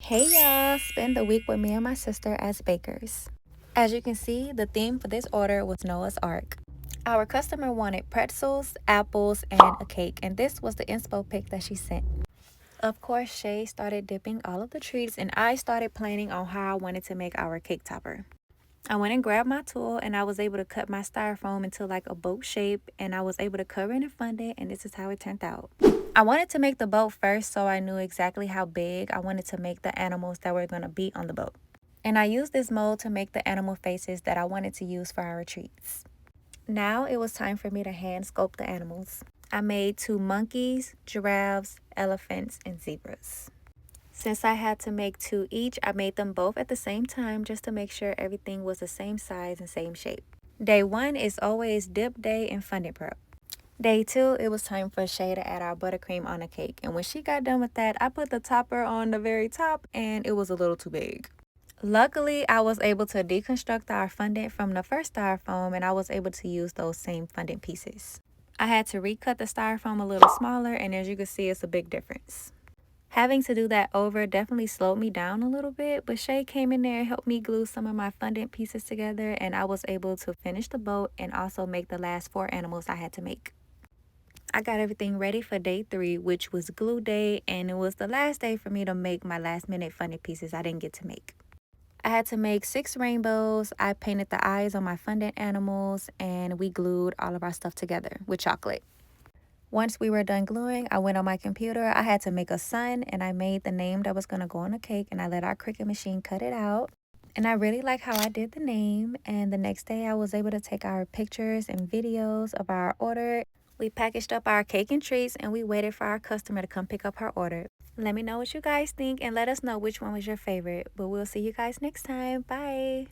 Hey y'all, spend the week with me and my sister as bakers. As you can see, the theme for this order was Noah's Ark. Our customer wanted pretzels, apples, and a cake, and this was the inspo pic that she sent. Of course, Shay started dipping all of the treats, and I started planning on how I wanted to make our cake topper. I went and grabbed my tool, and I was able to cut my styrofoam into like a boat shape, and I was able to cover it and fondant, and this is how it turned out. I wanted to make the boat first so I knew exactly how big I wanted to make the animals that were going to be on the boat. And I used this mold to make the animal faces that I wanted to use for our treats. Now it was time for me to hand sculpt the animals. I made 2 monkeys, giraffes, elephants, and zebras. Since I had to make 2 each, I made them both at the same time just to make sure everything was the same size and same shape. Day 1 is always dip day and fondant prep. Day 2, it was time for Shay to add our buttercream on the cake. And when she got done with that, I put the topper on the very top and it was a little too big. Luckily, I was able to deconstruct our fondant from the first styrofoam and I was able to use those same fondant pieces. I had to recut the styrofoam a little smaller, and as you can see, it's a big difference. Having to do that over definitely slowed me down a little bit, but Shay came in there and helped me glue some of my fondant pieces together, and I was able to finish the boat and also make the last 4 animals I had to make. I got everything ready for day 3, which was glue day, and it was the last day for me to make my last minute fondant pieces I didn't get to make. I had to make 6 rainbows. I painted the eyes on my fondant animals, and we glued all of our stuff together with chocolate. Once we were done gluing, I went on my computer. I had to make a sun, and I made the name that was going to go on the cake, and I let our Cricut machine cut it out. And I really like how I did the name. And the next day I was able to take our pictures and videos of our order. We packaged up our cake and treats, and we waited for our customer to come pick up her order. Let me know what you guys think and let us know which one was your favorite. But we'll see you guys next time. Bye.